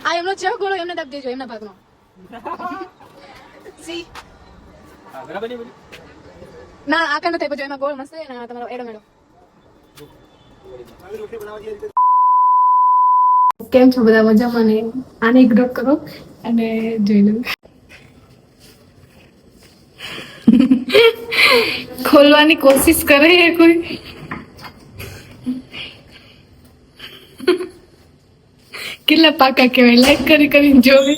આ એમનો છે ગોળો એમને દાબ દેજો એમના ભાગનો સી બરાબર નહીં બોલી ના આ કાંડ થાય પછી એમાં ગોળ મસ્ત છે ને તમારો એડો મેડો કેમ છો બધા મજામાં ને આને ઇગ્નોર કરો અને જોઈ લો ખોલવાની કોશિશ કરે છે કોઈ કેટલા પાકા કહેવાય લાઈક કરી કરીને જોવે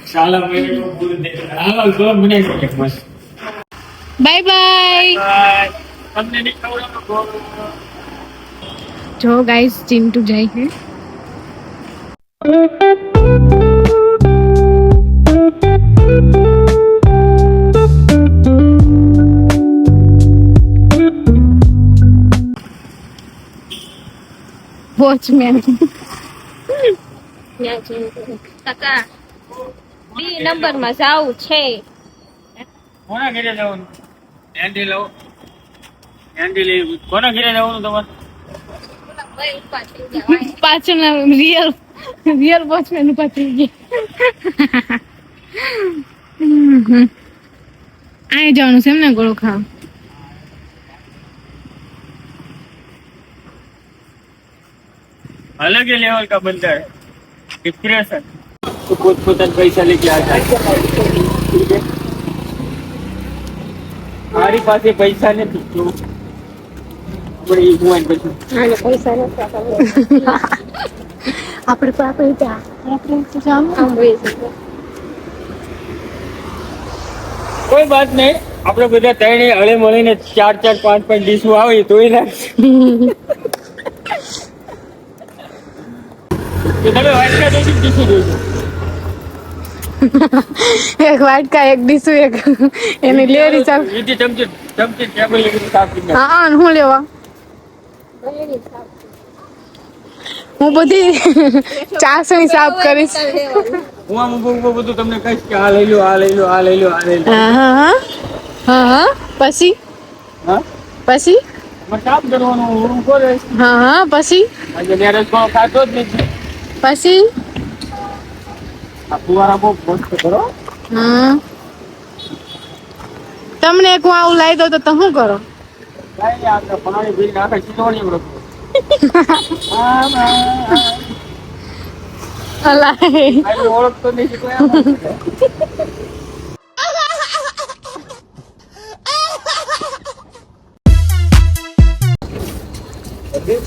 સાલા મેરે કો બોલ દે હાલ ગો મને કે મસ્ત બાય બાય તમને નહીં ખવડાવો ગો જો ગાઈસ ચિંટુ જાય છે વોચમેન કાકા બી નંબર માં જાવું છે કોના ઘરે જવાનું એન્ડી લાવો એન્ડી લઈ કોના ઘરે જવાનું તમારે પાછળના રિયલ વોચમેન ઉભા થઈ ગયા આ જવાનું છે એમને ગોળો ખાવા अलग ही लेवल का बंदा है डिप्रेशन तो पोत पैसा लेके आ जाए हमारी पास पैसा नहीं तो बड़ी हुआ પૈસા આપણે તો આપણે ત્યાં કોઈ વાત નહીં આપણે બધા ત્રણે હળે મળીને 4 4 5 5 ડીશું આવે તોય નાખશે તમે વાટકા દો ડીશું દો એક વાટકા એક ડીસુ એક એની લેરી ચાલ ઈથી ચમચી ટેબલ લઈને સાફ કરી નાખ હા હું લેવા હું બધી ચાસણી સાફ કરીશ હું આમ ઊભો બધું તમને કહીશ કે આ લઈ લો આ લઈ લો આ લઈ લો આ લઈ લો હા પછી હા પછી મને કામ કરવાનું હું કરે હા પછી આજે મેરેજ માં ખાતો જ નથી પછી આ ફુવારા બહુ મસ્ત કરો તમને એક હું આવું લાવી દઉં તો તમે શું કરો કાંઈ નહીં આપણે પાણી ભરી નાખે ચીનોણી બધું ઓળખતો નહીં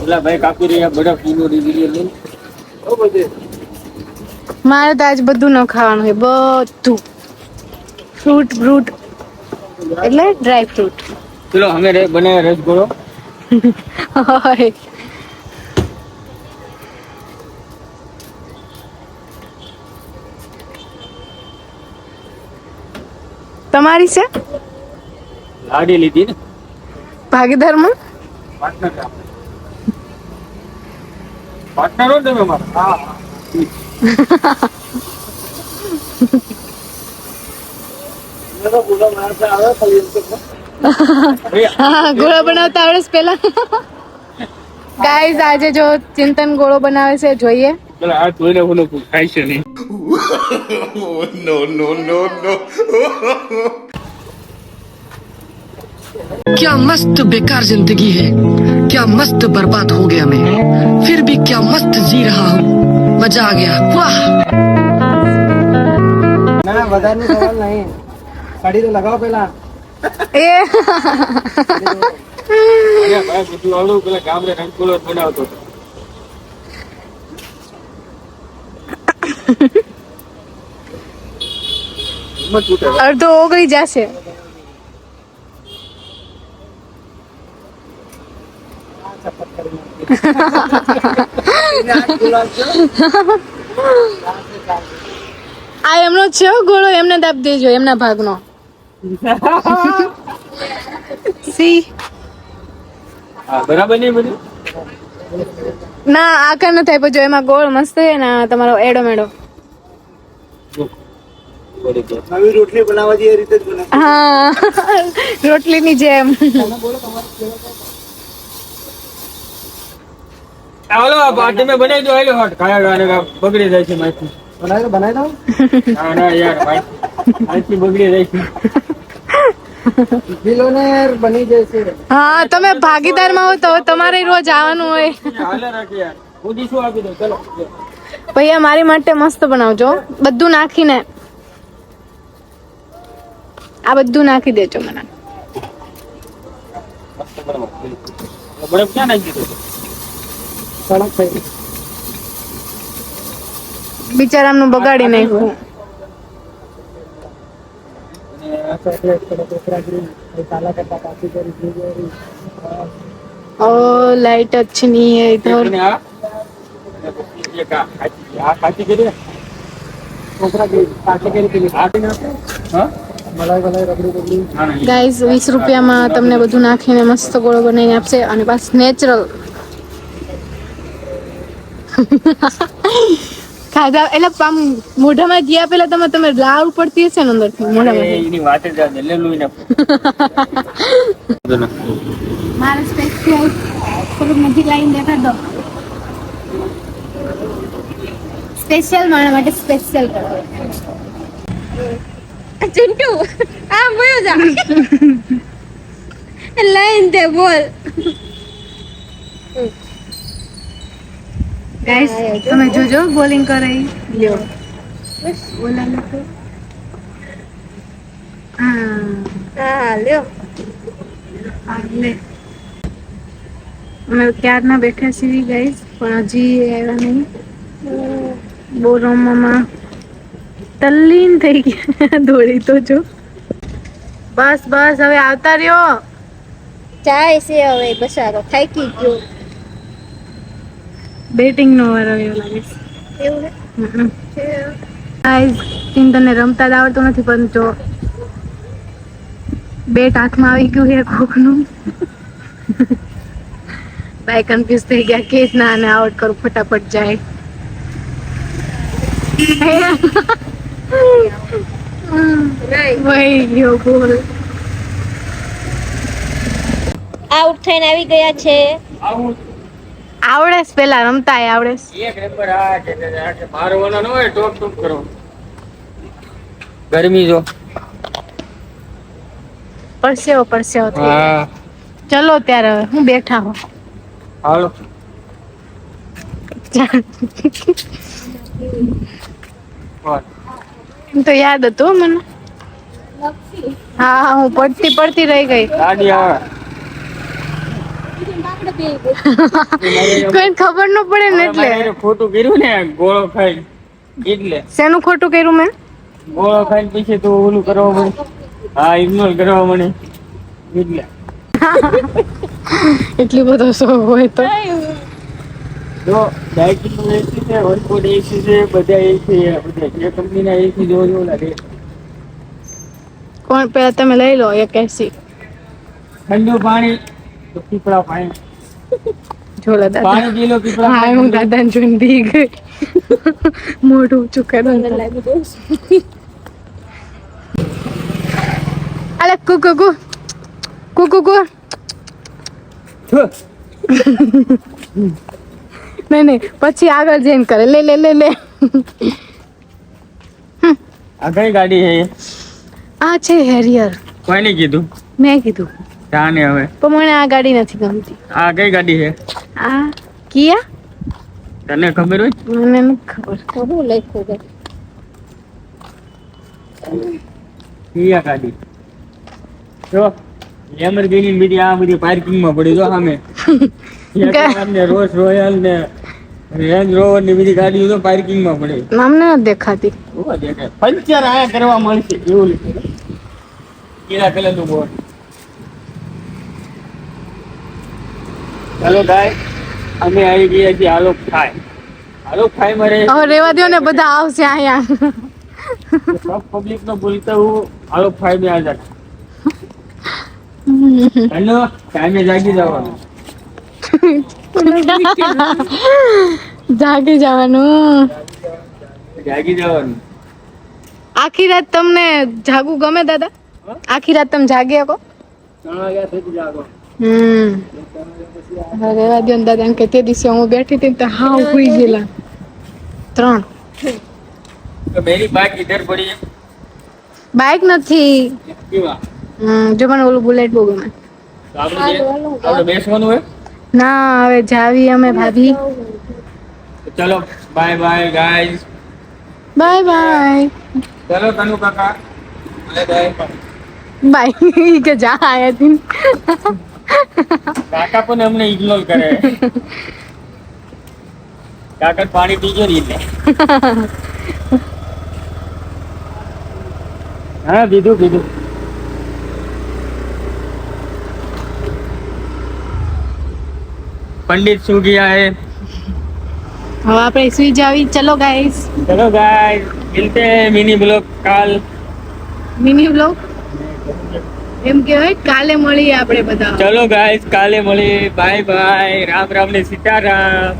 ઓલા ભાઈ કાપી રહ્યા બધા ફૂલો ડીવી મારે તો આજ બધું ન ખાવાનું હોય બધું ફ્રૂટ બ્રૂટ એટલે ડ્રાય ફ્રૂટ ચલો અમે બનાવ્યા રસગોળો હોય તમારી છે લાડી લીધી ને ભાગીદારમાં પાર્ટનર હો તમે મારા હા ગોળો બનાવતા આવડે છે પેલા ગાઈઝ આજે જો ચિંતન ગોળો બનાવે છે જોઈએ પેલા હાથ ધોઈને ઓલો ખાય છે નહીં no, no, no, no. क्या मस्त बेकार जिंदगी है क्या मस्त बर्बाद हो गया मैं फिर भी क्या मस्त जी रहा हूँ मजा आ गया वाह ના વધારે સવાલ નહીં કઢી તો લગાવો પેલા એ ભાઈ બધું આવડું પેલા ગામડે રંગોળો બનાવતો હતો અડધો ઓગળી જશે આ એમનો છે ગોળો એમને દાબ દેજો એમના ભાગનો સી બરાબર નહીં બધું ના આકાર ન થાય જો એમાં ગોળ મસ્ત છે ને તમારો એડો મેડો. નવી રોટલી બનાવવા જઈએ એ રીતે જ બનાવ. હા રોટલીની જેમ. હાલો તમે બનાવી દો. હાલો હટ ખાયા ગાને બગડી જાય છે માહિતી. બનાવી દો. ના ના યાર માહિતી બગડી જાય છે. બિલોનેર બની જશે. હા તમે ભાગીદારમાં હો તો તમારે રોજ આવવાનું હોય. હાલે રાખી યાર હું શું આપી દઉં. ચલો ભૈયા મારી માટે મસ્ત બનાવજો બધું નાખીને. આ બધું નાખી દેજો મને. બરફ ક્યાં નાખી દીધો? કડક થઈ. બિચારાનું બગાડી નાખ્યું. ओ लाइट अच्छी नहीं है इधर. ખાતી કરી ગાઈઝ 20 રૂપિયામાં તમને બધું નાખીને મસ્ત ગોળો બનાવીને આપશે અને બસ નેચરલ ખાધા એટલે આમ મોઢામાં ગયા પેલા તમે લાળ પડતી હશે ને અંદરથી મોઢામાં. એની વાત જ આ લેલું ને મારે સ્પેશિયલ થોડુંક નજીક લાવીને દેખાડ દો. સ્પેશિયલ મારા માટે સ્પેશિયલ કરો. ચિંટુ આ બોયો જા લાઈન દે બોલ. ગાઈસ તમે જોજો બોલિંગ કરે લ્યો બોલા લોકો. હા લ્યો લે અમે ક્યારના બેઠા છીએ ગાઈસ પણ હજી આવ્યા નહીં. બહુ રમવામાં તલ્લીન થઈ ગયા. દોડી તો જો બસ બસ હવે આવતા રહ્યો. ચાય છે હવે બસારો થાકી ગયો. બેટિંગ નો વાર આવ્યો લાગે એવું છે. ગાઈસ તને રમતા જ આવડતું નથી પણ જો બેટ હાથમાં આવી ગયું છે કોકનું. ભાઈ કન્ફ્યુઝ થઈ ગયા કે ના ને આઉટ કરું ફટાફટ જાય. વહી ગયો બોલ. આઉટ થઈને આવી ગયા છે. આવું આવડે પેલા રમતા આવડે. એક નંબર આ કે મારવાનો ન હોય ટોપ ટોપ કરો. ગરમી જો પરસેવો થઈ ગયો. હા ચલો ત્યારે હવે હું બેઠા હો. હાલો તો યાદ હતું મને. હા હું પડતી રહી ગઈ. ગાડી આવે કોઈ ખબર ન પડે ને એટલે. મારે ખોટું કર્યું ને ગોળો ખાઈ એટલે શેનું ખોટું કર્યું મેં? ગોળો ખાઈને પછી તો ઓલું કરવા મને. હા ઇગ્નોર કરવા મને એટલે એટલી બધો શોખ હોય તો જો ડાયરેક્ટ નું એસી છે, વનકોટ એસી છે, બધા એસી બધા જે કંપનીના એસી જો લાગે. કોણ પેલા તમે લઈ લો 81. ઠંડુ પાણી તો પીપળા પાણી જોલા દાદા પાણી પી લો પીપળા હા હું દાદા ને જોઈને બી ગઈ. મોઢું ઊંચું કરો ને અલે કુ નહીં પછી આગળ જઈને કરે લે. આ કઈ ગાડી છે? આ છે હેરિયર. કોઈને કીધું? મેં કીધું. જાને હવે પણ મને આ ગાડી નથી ગમતી. આ કઈ ગાડી છે? આ કિયા. તને ખબર હોય? મને નથી ખબર. હું લખ્યું છે કિયા ગાડી જો લેમ્બોર્ગિની બીજી આ બધી પાર્કિંગમાં પડી જો સામે. ને રોલ્સ રોયલ ને રેન્જ રોવર ની બધી ગાડીઓ તો પાર્કિંગમાં પડે. અમને નથી દેખાતી. પંચર આયા કરવા મળશે એવું લખ્યું. કેલા કલરનું બોર્ડ. ચાલો ગાય અમે આવી ગયા છીએ આલોક ખાઈ માં રહે હવે રેવા દો ને બધા આવશે અહીંયા. सब पब्लिक को बोलता हूँ आलोक भाई में आ जाना. हेलो टाइम में जागी जाओ. જાગી જવાનું. જાગી જવાનું. આખી રાત તમને જાગવું ગમે દાદા? આખી રાત તમે જાગી શકો? 3 વાગ્યા સુધી જાગો. હવે રેવા દો ને દાદા, એમ કે તે દિવસે હું બેઠી હતી ને તો હા હુઈ ગયેલા 3. તો મેરી બાઇક ઇધર પડી है. બાઇક નથી. કેવા? જો મને ઓલું બુલેટ બહુ ગમે. તો આપણે બેસવાનું હોય. ના હવે જાવી અમે ભાભી. તો ચલો bye bye guys. Bye bye. ચલો કનુ કાકા બાય બાય. બાય કે જા આયા તી. કાકા પણ અમને ઇગ્નોર કરે. કાકા પાણી પીજો ને એટલે. હા પીધું. पंडित सो गया है. હવે આપણે સુઈ જાવી. ચલો ગાઈસ. चलो गाइस मिलते हैं मिनी ब्लॉग काल. મિની વ્લોગ એમ કહેવાય કાલે મળીએ આપણે બધા. चलो गाइस काले મળીએ. Bye bye. राम राम ने सीताराम.